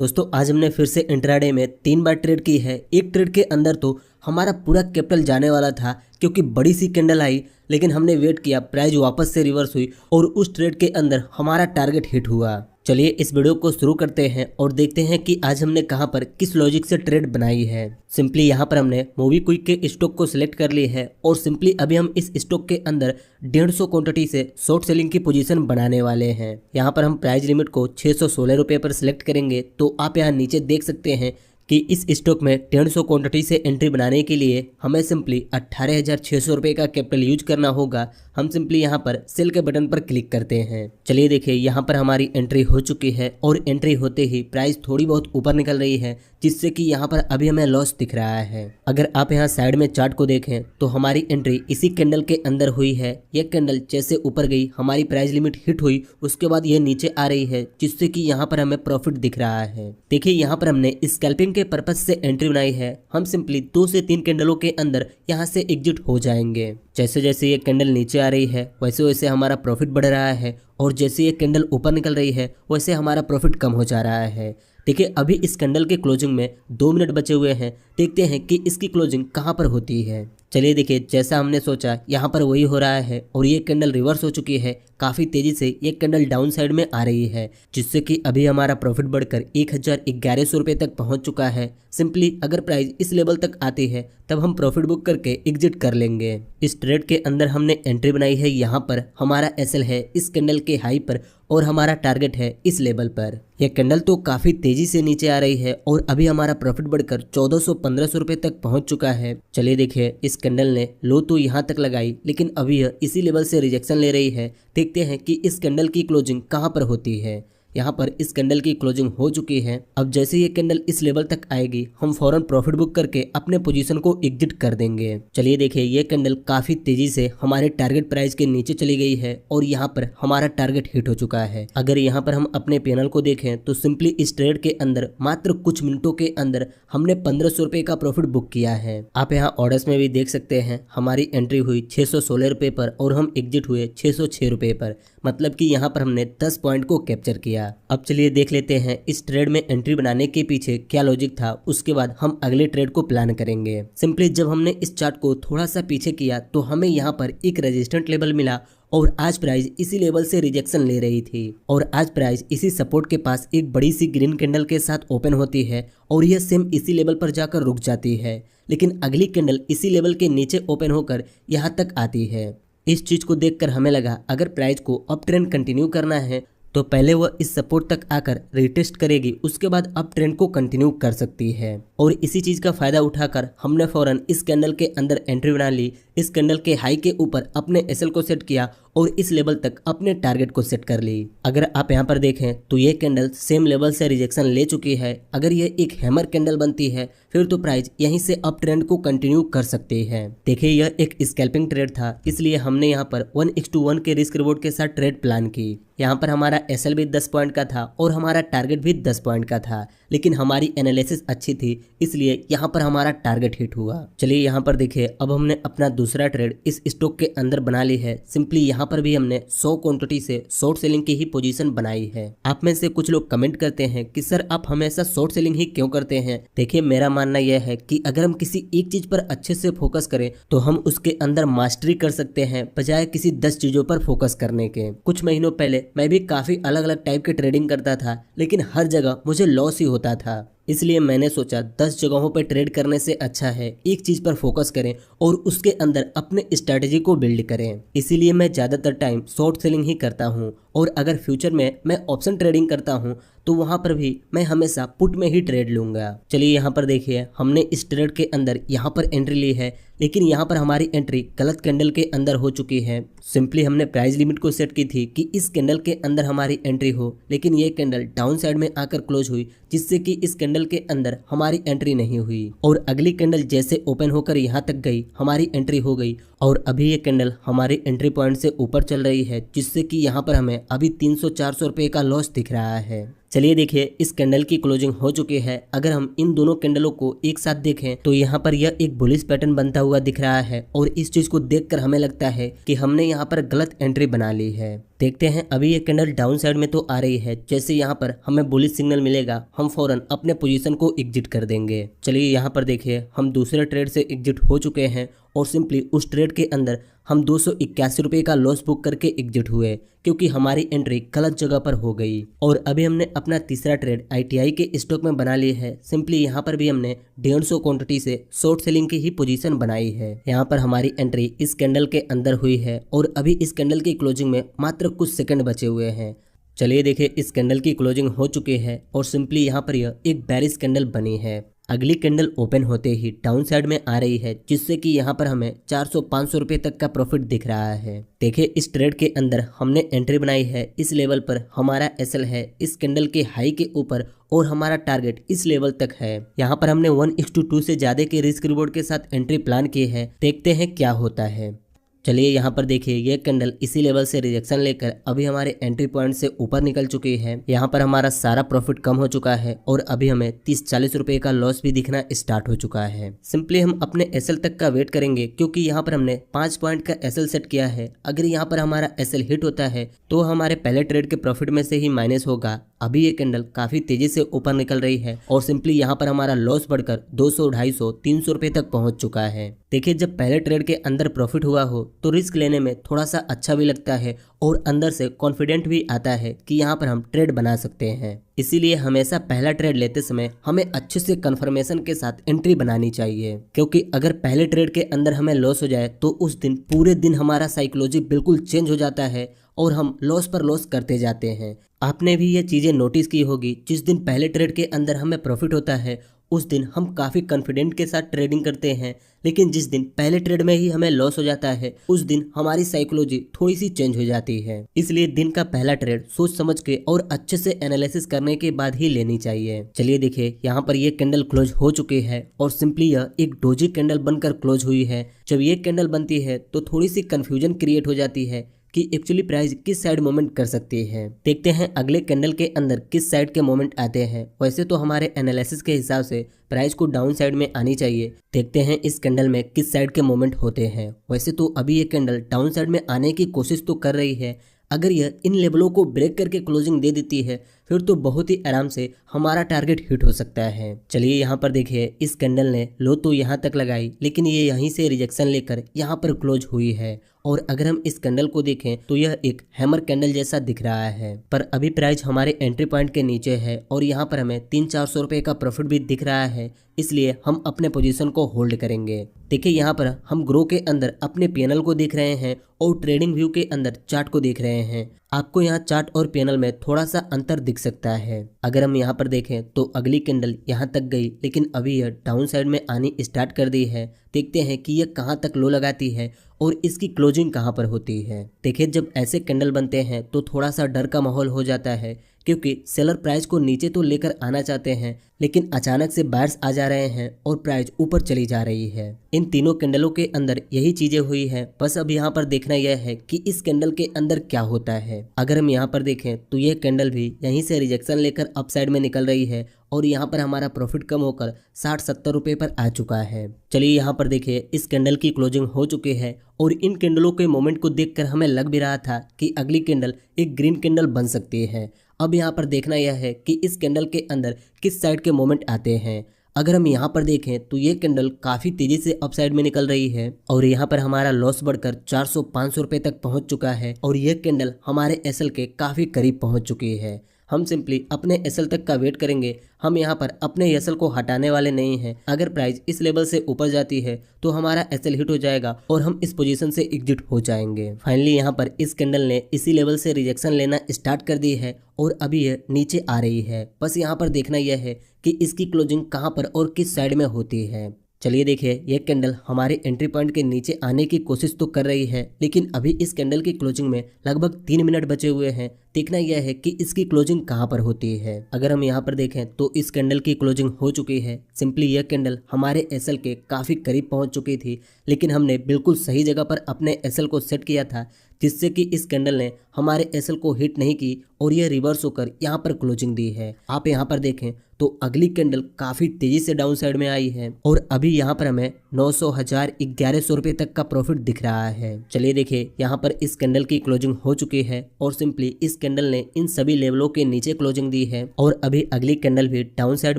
दोस्तों आज हमने फिर से इंट्राडे में 3 बार ट्रेड की है। एक ट्रेड के अंदर तो हमारा पूरा कैपिटल जाने वाला था क्योंकि बड़ी सी कैंडल आई, लेकिन हमने वेट किया, प्राइस वापस से रिवर्स हुई और उस ट्रेड के अंदर हमारा टारगेट हिट हुआ। चलिए इस वीडियो को शुरू करते हैं और देखते हैं कि आज हमने कहां पर किस लॉजिक से ट्रेड बनाई है। सिंपली यहां पर हमने मोबीक्विक के स्टॉक को सिलेक्ट कर ली है और सिंपली अभी हम इस स्टॉक के अंदर 150 क्वांटिटी से शॉर्ट सेलिंग की पोजीशन बनाने वाले हैं। यहां पर हम प्राइस लिमिट को 616 रुपये पर सिलेक्ट करेंगे। तो आप यहां नीचे देख सकते हैं कि इस स्टॉक में 150 क्वांटिटी से एंट्री बनाने के लिए हमें सिंपली 18,600 रुपये का कैपिटल यूज करना होगा। हम सिंपली यहाँ पर सेल के बटन पर क्लिक करते हैं। चलिए देखिए यहाँ पर हमारी एंट्री हो चुकी है और एंट्री होते ही प्राइस थोड़ी बहुत ऊपर निकल रही है, जिससे कि यहाँ पर अभी हमें लॉस दिख रहा है। अगर आप यहाँ साइड में चार्ट को देखें तो हमारी एंट्री इसी कैंडल के अंदर हुई है। यह कैंडल जैसे ऊपर गई, हमारी प्राइस लिमिट हिट हुई, उसके बाद ये नीचे आ रही है, जिससे कि यहाँ पर हमें प्रॉफिट दिख रहा है। देखिए यहाँ पर हमने स्कैल्पिंग के पर्पज से एंट्री बनाई है। हम सिंपली 2 से 3 कैंडलों के अंदर यहाँ से एग्जिट हो जाएंगे। जैसे जैसे ये कैंडल नीचे आ रही है वैसे वैसे हमारा प्रॉफिट बढ़ रहा है और जैसे ये कैंडल ऊपर निकल रही है वैसे हमारा प्रॉफिट कम हो जा रहा है। देखिए अभी इस कैंडल के क्लोजिंग में 2 मिनट बचे हुए हैं। देखते हैं कि इसकी क्लोजिंग कहाँ पर होती है। चलिए देखिए जैसा हमने सोचा यहाँ पर वही हो रहा है और ये कैंडल रिवर्स हो चुकी है। काफ़ी तेज़ी से ये कैंडल डाउन साइड में आ रही है, जिससे कि अभी हमारा प्रॉफिट बढ़कर 1,1100 रुपये तक पहुँच चुका है। सिंपली अगर प्राइस इस लेवल तक आती है तब हम प्रॉफिट बुक करके एग्जिट कर लेंगे। इस ट्रेड के अंदर हमने एंट्री बनाई है। यहाँ पर हमारा एसएल है इस कैंडल के हाई पर और हमारा टारगेट है इस लेवल पर। यह कैंडल तो काफ़ी तेज़ी से नीचे आ रही है और अभी हमारा प्रॉफिट बढ़कर 1400-1500 रुपये तक पहुँच चुका है। चलिए देखिए इस कैंडल ने लो तो यहाँ तक लगाई, लेकिन अभी यह इसी लेवल से रिजेक्शन ले रही है। देखते हैं कि इस कैंडल की क्लोजिंग कहाँ पर होती है। यहाँ पर इस कैंडल की क्लोजिंग हो चुकी है। अब जैसे ये कैंडल इस लेवल तक आएगी हम फौरन प्रॉफिट बुक करके अपने पोजीशन को एग्जिट कर देंगे। चलिए देखिए ये कैंडल काफी तेजी से हमारे टारगेट प्राइस के नीचे चली गई है और यहाँ पर हमारा टारगेट हिट हो चुका है। अगर यहाँ पर हम अपने पैनल को देखें तो सिंपली इस ट्रेड के अंदर मात्र कुछ मिनटों के अंदर हमने 1500 रुपये का प्रॉफिट बुक किया है। आप यहाँ ऑर्डर्स में भी देख सकते हैं हमारी एंट्री हुई 616 रुपये पर और हम एग्जिट हुए 606 रुपये पर, मतलब कि यहाँ पर हमने 10 पॉइंट को कैप्चर किया। अब चलिए देख लेते हैं इस ट्रेड में एंट्री बनाने के पीछे क्या लॉजिक था, उसके बाद हम अगले ट्रेड को प्लान करेंगे। सिंपली जब हमने इस चार्ट को थोड़ा सा पीछे किया तो हमें यहाँ पर एक रेजिस्टेंट लेवल मिला और आज प्राइस इसी लेवल से रिजेक्शन ले रही थी और आज प्राइस इसी सपोर्ट के पास एक बड़ी सी ग्रीन कैंडल के साथ ओपन होती है और यह सेम इसी लेवल पर जाकर रुक जाती है, लेकिन अगली कैंडल इसी लेवल के नीचे ओपन होकर यहाँ तक आती है। इस चीज को देखकर हमें लगा अगर प्राइस को अप ट्रेंड कंटिन्यू करना है तो पहले वह इस सपोर्ट तक आकर रिटेस्ट करेगी, उसके बाद अप ट्रेंड को कंटिन्यू कर सकती है। और इसी चीज का फायदा उठाकर हमने फौरन इस कैंडल के अंदर एंट्री बना ली। इस कैंडल के हाई के ऊपर अपने एसएल को सेट किया और इस लेवल तक अपने टारगेट को सेट कर ली। अगर आप यहाँ पर देखें तो ये कैंडल सेम लेवल से रिजेक्शन ले चुकी है। अगर ये एक हैमर कैंडल बनती है फिर तो प्राइस यहीं से अप ट्रेंड को कंटिन्यू कर सकती है। देखिए यह एक स्कैल्पिंग ट्रेड था, इसलिए हमने यहाँ पर 1:1 के रिस्क रिवॉर्ड के साथ ट्रेड प्लान की। यहाँ पर हमारा एसएल भी 10 पॉइंट का था और हमारा टारगेट भी 10 पॉइंट का था, लेकिन हमारी एनालिसिस अच्छी थी इसलिए यहाँ पर हमारा टारगेट हिट हुआ। चलिए यहाँ पर देखिए अब हमने अपना दूसरा ट्रेड इस स्टॉक के अंदर बना ली है। सिंपली यहाँ पर भी हमने 100 क्वांटिटी से शॉर्ट सेलिंग की ही पोजीशन बनाई है। आप में से कुछ लोग कमेंट करते हैं कि सर आप हमेशा शॉर्ट सेलिंग ही क्यों करते हैं। देखिए मेरा मानना यह है कि अगर हम किसी एक चीज पर अच्छे से फोकस करें तो हम उसके अंदर मास्टरी कर सकते हैं, बजाय किसी 10 चीजों पर फोकस करने के। कुछ महीनों पहले मैं भी काफी अलग अलग टाइप के ट्रेडिंग करता था, लेकिन हर जगह मुझे लॉस ही होता था। इसलिए मैंने सोचा 10 जगहों पर ट्रेड करने से अच्छा है एक चीज पर फोकस करें और उसके अंदर अपने स्ट्रैटेजी को बिल्ड करें। इसीलिए मैं ज्यादातर टाइम शॉर्ट सेलिंग ही करता हूँ और अगर फ्यूचर में मैं ऑप्शन ट्रेडिंग करता हूँ तो वहां पर भी मैं हमेशा पुट में ही ट्रेड लूंगा। चलिए यहाँ पर देखिए हमने इस ट्रेड के अंदर यहाँ पर एंट्री ली है, लेकिन यहाँ पर हमारी एंट्री गलत कैंडल के अंदर हो चुकी है। सिंपली हमने प्राइस लिमिट को सेट की थी कि इस कैंडल के अंदर हमारी एंट्री हो, लेकिन ये कैंडल डाउन साइड में आकर क्लोज हुई, जिससे कि इस कैंडल के अंदर हमारी एंट्री नहीं हुई और अगली कैंडल जैसे ओपन होकर यहाँ तक गई हमारी एंट्री हो गई और अभी ये कैंडल हमारी एंट्री पॉइंट से ऊपर चल रही है, जिससे कि यहाँ पर हमें अभी 300-400 रुपये का लॉस दिख रहा है। चलिए देखिए इस कैंडल की क्लोजिंग हो चुकी है। अगर हम इन दोनों कैंडलों को एक साथ देखें तो यहाँ पर यह एक बुलिश पैटर्न बनता हुआ दिख रहा है और इस चीज को देखकर हमें लगता है कि हमने यहाँ पर गलत एंट्री बना ली है। देखते हैं अभी ये कैंडल डाउन साइड में तो आ रही है, जैसे यहाँ पर हमें बुलिश सिग्नल मिलेगा हम फौरन अपने पोजीशन को एग्जिट कर देंगे। चलिए यहाँ पर देखिए हम दूसरे ट्रेड से एग्जिट हो चुके हैं और सिंपली उस ट्रेड के अंदर हम 281 रुपये का लॉस बुक करके एग्जिट हुए क्योंकि हमारी एंट्री गलत जगह पर हो गई। और अभी हमने अपना तीसरा ट्रेड ITI के स्टॉक में बना लिया है। सिंपली यहाँ पर भी हमने 150 क्वांटिटी से शॉर्ट सेलिंग की ही पोजीशन बनाई है। यहाँ पर हमारी एंट्री इस कैंडल के अंदर हुई है और अभी इस कैंडल की क्लोजिंग में मात्र कुछ सेकंड बचे हुए हैं। चलिए देखिए इस कैंडल की क्लोजिंग हो चुकी है और सिंपली यहाँ पर यह एक बेरिश कैंडल बनी है। अगली कैंडल ओपन होते ही डाउन साइड में आ रही है, जिससे कि यहाँ पर हमें 400-500 रुपये तक का प्रॉफिट दिख रहा है। देखिए इस ट्रेड के अंदर हमने एंट्री बनाई है। इस लेवल पर हमारा एसएल है इस कैंडल के हाई के ऊपर और हमारा टारगेट इस लेवल तक है। यहाँ पर हमने 1:2 से ज्यादा के रिस्क रिवॉर्ड के साथ एंट्री प्लान की है। देखते हैं क्या होता है। चलिए यहाँ पर देखिए ये कैंडल इसी लेवल से रिजेक्शन लेकर अभी हमारे एंट्री पॉइंट से ऊपर निकल चुकी है। यहाँ पर हमारा सारा प्रॉफिट कम हो चुका है और अभी हमें 30-40 रुपए का लॉस भी दिखना स्टार्ट हो चुका है। सिंपली हम अपने एसएल तक का वेट करेंगे क्योंकि यहाँ पर हमने 5 पॉइंट का एसएल सेट किया है। अगर यहाँ पर हमारा एसएल हिट होता है तो हमारे पहले ट्रेड के प्रॉफिट में से ही माइनस होगा। अभी ये कैंडल काफी तेजी से ऊपर निकल रही है और सिंपली यहाँ पर हमारा लॉस बढ़कर 200, 250, 300 रुपए तक पहुंच चुका है। देखिए जब पहले ट्रेड के अंदर प्रॉफिट हुआ हो तो रिस्क लेने में थोड़ा सा अच्छा भी लगता है और अंदर से कॉन्फिडेंट भी आता है कि यहाँ पर हम ट्रेड बना सकते हैं। इसीलिए हमेशा पहला ट्रेड लेते समय हमें अच्छे से कंफर्मेशन के साथ एंट्री बनानी चाहिए, क्योंकि अगर पहले ट्रेड के अंदर हमें लॉस हो जाए तो उस दिन पूरे दिन हमारा साइकोलॉजी बिल्कुल चेंज हो जाता है और हम लॉस पर लॉस करते जाते हैं। आपने भी ये चीजें नोटिस की होगी, जिस दिन पहले ट्रेड के अंदर हमें प्रॉफिट होता है उस दिन हम काफी कॉन्फिडेंट के साथ ट्रेडिंग करते हैं, लेकिन जिस दिन पहले ट्रेड में ही हमें लॉस हो जाता है उस दिन हमारी साइकोलॉजी थोड़ी सी चेंज हो जाती है। इसलिए दिन का पहला ट्रेड सोच समझ के और अच्छे से एनालिसिस करने के बाद ही लेनी चाहिए। चलिए देखिए यहाँ पर ये कैंडल क्लोज हो चुकी है और सिंपली यह एक डोजी कैंडल बनकर क्लोज हुई है। जब ये कैंडल बनती है तो थोड़ी सी कंफ्यूजन क्रिएट हो जाती है कि एक्चुअली प्राइस किस साइड मूवमेंट कर सकती है। देखते हैं अगले कैंडल के अंदर किस साइड के मूवमेंट आते हैं। वैसे तो हमारे एनालिसिस के हिसाब से प्राइस को डाउन साइड में आनी चाहिए। देखते हैं इस कैंडल में किस साइड के मूवमेंट होते हैं। वैसे तो अभी ये कैंडल डाउन साइड में आने की कोशिश तो कर रही है। अगर यह इन लेवलों को ब्रेक करके क्लोजिंग दे देती है फिर तो बहुत ही आराम से हमारा टारगेट हिट हो सकता है। चलिए यहाँ पर देखिए इस कैंडल ने लो तो यहाँ तक लगाई, लेकिन ये यहीं से रिजेक्शन लेकर यहाँ पर क्लोज हुई है। और अगर हम इस कैंडल को देखें तो यह एक हैमर कैंडल जैसा दिख रहा है, पर अभी प्राइस हमारे एंट्री पॉइंट के नीचे है और यहाँ पर हमें 300-400 रुपए का प्रॉफिट भी दिख रहा है। इसलिए हम अपने पोजीशन को होल्ड करेंगे। देखिए यहाँ पर हम ग्रो के अंदर अपने पीएनएल को देख रहे हैं और ट्रेडिंग व्यू के अंदर चार्ट को देख रहे हैं। आपको यहाँ चार्ट और पीएनएल में थोड़ा सा अंतर दिख सकता है। अगर हम यहाँ पर देखें तो अगली कैंडल यहाँ तक गई, लेकिन अभी यह डाउन साइड में आनी स्टार्ट कर दी है। देखते हैं कि यह कहाँ तक लो लगाती है और इसकी क्लोजिंग कहाँ पर होती है। देखिए जब ऐसे कैंडल बनते हैं तो थोड़ा सा डर का माहौल हो जाता है, क्योंकि सेलर प्राइस को नीचे तो लेकर आना चाहते हैं लेकिन अचानक से बायर्स आ जा रहे हैं और प्राइस ऊपर चली जा रही है। इन तीनों कैंडलों के अंदर यही चीजें हुई है। बस अब यहाँ पर देखना यह है कि इस कैंडल के अंदर क्या होता है। अगर हम यहाँ पर देखें तो यह कैंडल भी यहीं से रिजेक्शन लेकर अप साइड में निकल रही है और यहाँ पर हमारा प्रॉफिट कम होकर 60-70 रुपए पर आ चुका है। चलिए यहाँ पर देखिए इस कैंडल की क्लोजिंग हो चुकी है और इन कैंडलों के मोमेंट को देखकर हमें लग भी रहा था कि अगली कैंडल एक ग्रीन कैंडल बन सकती है। अब यहाँ पर देखना यह है कि इस कैंडल के अंदर किस साइड के मोमेंट आते हैं। अगर हम यहाँ पर देखें तो ये कैंडल काफी तेजी से अप साइड में निकल रही है और यहाँ पर हमारा लॉस बढ़कर 400-500 रुपए तक पहुंच चुका है और ये कैंडल हमारे एसएल के काफी करीब पहुंच चुकी है। हम सिंपली अपने एसएल तक का वेट करेंगे। हम यहाँ पर अपने एसएल को हटाने वाले नहीं हैं। अगर प्राइस इस लेवल से ऊपर जाती है तो हमारा एसएल हिट हो जाएगा और हम इस पोजीशन से एग्जिट हो जाएंगे। फाइनली यहाँ पर इस कैंडल ने इसी लेवल से रिजेक्शन लेना स्टार्ट कर दी है और अभी ये नीचे आ रही है। बस यहाँ पर देखना यह है कि इसकी क्लोजिंग कहाँ पर और किस साइड में होती है। चलिए देखिए ये कैंडल हमारे एंट्री पॉइंट के नीचे आने की कोशिश तो कर रही है, लेकिन अभी इस कैंडल की क्लोजिंग में लगभग 3 मिनट बचे हुए हैं। देखना यह है कि इसकी क्लोजिंग कहाँ पर होती है। अगर हम यहाँ पर देखें तो इस कैंडल की क्लोजिंग हो चुकी है। सिंपली यह कैंडल हमारे एसएल के काफ़ी करीब पहुँच चुकी थी, लेकिन हमने बिल्कुल सही जगह पर अपने एसएल को सेट किया था, जिससे कि इस कैंडल ने हमारे एसएल को हिट नहीं की और ये रिवर्स होकर यहाँ पर क्लोजिंग दी है। आप यहाँ पर देखें तो अगली कैंडल काफी तेजी से डाउन साइड में आई है और अभी यहाँ पर हमें 900, 1000, 1100 रुपए तक का प्रॉफिट दिख रहा है। चलिए देखिए यहाँ पर इस कैंडल की क्लोजिंग हो चुकी है और सिंपली इस कैंडल ने इन सभी लेवलों के नीचे क्लोजिंग दी है और अभी अगली कैंडल भी डाउन साइड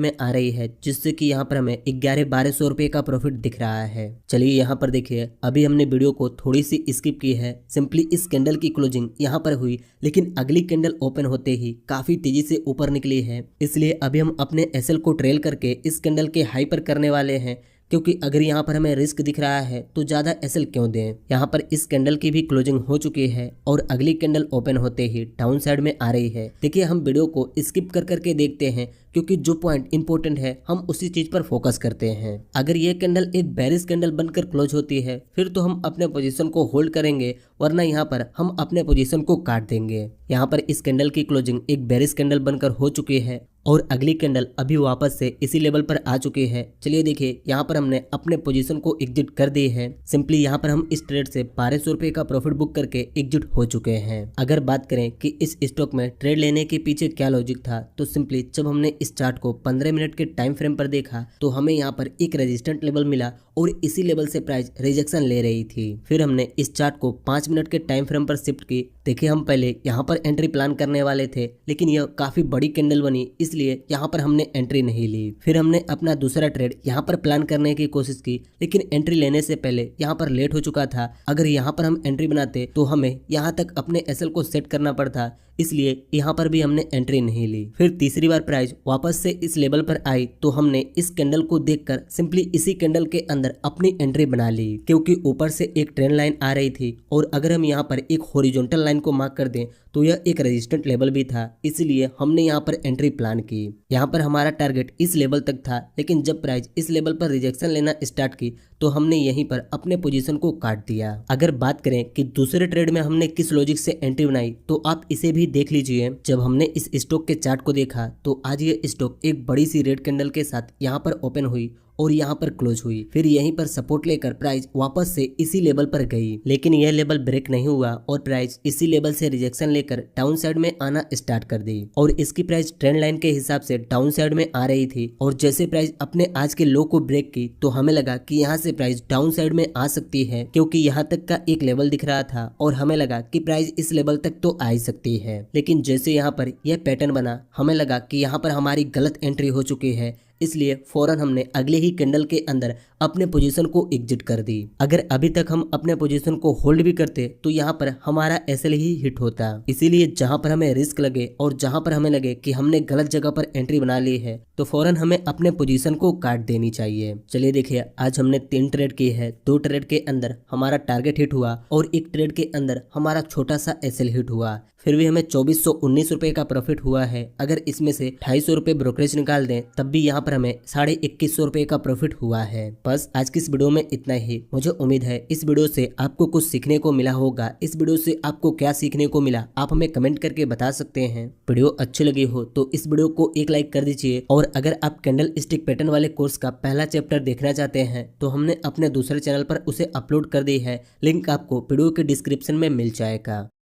में आ रही है, जिससे कि यहाँ पर हमें 1100-1200 रुपए का प्रॉफिट दिख रहा है। चलिए यहाँ पर देखिए अभी हमने वीडियो को थोड़ी सी स्किप की है। सिंपली इस कैंडल की क्लोजिंग यहाँ पर हुई, लेकिन अगली कैंडल ओपन होते ही काफी तेजी से ऊपर निकली है, इसलिए अभी हम अपने एसएल को ट्रेल करके इस कैंडल के हाई पर करने वाले हैं, क्योंकि अगर यहाँ पर हमें रिस्क दिख रहा है तो ज्यादा एसएल क्यों दें। यहाँ पर इस कैंडल की भी क्लोजिंग हो चुकी है और अगली कैंडल ओपन होते ही डाउन साइड में आ रही है। देखिए हम वीडियो को स्किप कर करके देखते हैं, क्योंकि जो पॉइंट इंपॉर्टेंट है हम उसी चीज पर फोकस करते हैं। अगर ये कैंडल एक बेरिश कैंडल बनकर क्लोज होती है फिर तो हम अपने पोजीशन को होल्ड करेंगे, वरना यहाँ पर हम अपने पोजीशन को काट देंगे। यहाँ पर इस कैंडल की क्लोजिंग एक बेरिश कैंडल बनकर हो चुकी है और अगली कैंडल अभी वापस से इसी लेवल पर आ चुकी है। चलिए देखिए यहाँ पर हमने अपने पोजीशन को एग्जिट कर दी है। सिंपली यहाँ पर हम इस ट्रेड से 1200 रुपए का प्रॉफिट बुक करके एग्जिट हो चुके हैं। अगर बात करें कि इस स्टॉक में ट्रेड लेने के पीछे क्या लॉजिक था, तो सिंपली जब हमने इस चार्ट को 15 मिनट के टाइम फ्रेम पर देखा तो हमें यहाँ पर एक रेजिस्टेंट लेवल मिला और इसी लेवल से प्राइस रिजेक्शन ले रही थी। फिर हमने इस चार्ट को 5 मिनट के टाइम फ्रेम पर शिफ्ट की। देखिए हम पहले यहाँ पर एंट्री प्लान करने वाले थे, लेकिन यह काफी बड़ी कैंडल बनी, इसलिए यहाँ पर हमने एंट्री नहीं ली। फिर हमने अपना दूसरा ट्रेड यहाँ पर प्लान करने की कोशिश की, लेकिन एंट्री लेने से पहले यहाँ पर लेट हो चुका था। अगर यहाँ पर हम एंट्री बनाते तो हमें यहाँ तक अपने एसएल को सेट करना पड़ता, इसलिए यहाँ पर भी हमने एंट्री नहीं ली। फिर तीसरी बार प्राइस वापस से इस लेवल पर आई तो हमने इस कैंडल को देखकर सिंपली इसी कैंडल के अंदर अपनी एंट्री बना ली, क्योंकि ऊपर से एक ट्रेंड लाइन आ रही थी और अगर हम यहाँ पर एक हॉरिजॉन्टल लाइन को मार्क कर दें तो यह एक रेजिस्टेंट लेवल भी था, इसलिए हमने यहाँ पर एंट्री प्लान की। यहाँ पर हमारा टारगेट इस लेवल तक था, लेकिन जब प्राइस इस लेवल पर रिजेक्शन लेना स्टार्ट की तो हमने यहीं पर अपने पोजीशन को काट दिया। अगर बात करें कि दूसरे ट्रेड में हमने किस लॉजिक से एंट्री बनाई तो आप इसे भी देख लीजिए। जब हमने इस स्टॉक के चार्ट को देखा तो आज ये स्टॉक एक बड़ी सी रेड कैंडल के साथ यहाँ पर ओपन हुई और यहाँ पर क्लोज हुई। फिर यहीं पर सपोर्ट लेकर प्राइस वापस से इसी लेवल पर गई, लेकिन यह लेवल ब्रेक नहीं हुआ और प्राइस इसी लेवल से रिजेक्शन लेकर डाउन साइड में आना स्टार्ट कर दी और इसकी प्राइस ट्रेंड लाइन के हिसाब से डाउन साइड में आ रही थी। और जैसे प्राइस अपने आज के लो को ब्रेक की तो हमें लगा कि यहाँ से प्राइस डाउन साइड में आ सकती है, क्योंकि यहाँ तक का एक लेवल दिख रहा था और हमें लगा कि प्राइस इस लेवल तक तो आ ही सकती है। लेकिन जैसे यहाँ पर यह पैटर्न बना हमें लगा कि यहाँ पर हमारी गलत एंट्री हो चुकी है, इसलिए फौरन हमने अगले ही कैंडल के अंदर अपने पोजीशन को एग्जिट कर दी। अगर अभी तक हम अपने पोजीशन को होल्ड भी करते तो यहाँ पर हमारा एसएल ही हिट होता। इसीलिए जहाँ पर हमें रिस्क लगे और जहाँ पर हमें लगे कि हमने गलत जगह पर एंट्री बना ली है तो फौरन हमें अपने पोजीशन को काट देनी चाहिए। चलिए देखिए आज हमने 3 ट्रेड की है। 2 ट्रेड के अंदर हमारा टारगेट हिट हुआ और एक ट्रेड के अंदर हमारा छोटा सा एसएल हिट हुआ। फिर भी हमें 2419 रुपए का प्रॉफिट हुआ है। अगर इसमें से 250 रुपए ब्रोकरेज निकाल दें तब भी यहाँ पर हमें 2150 रुपए का प्रॉफिट हुआ है। बस आज की इस वीडियो में इतना ही। मुझे उम्मीद है इस वीडियो से आपको कुछ सीखने को मिला होगा। इस वीडियो से आपको क्या सीखने को मिला आप हमें कमेंट करके बता सकते हैं। वीडियो अच्छी लगी हो तो इस वीडियो को एक लाइक कर दीजिए और अगर आप कैंडल स्टिक पैटर्न वाले कोर्स का पहला चैप्टर देखना चाहते हैं तो हमने अपने दूसरे चैनल पर उसे अपलोड कर दी है। लिंक आपको वीडियो के डिस्क्रिप्शन में मिल जाएगा।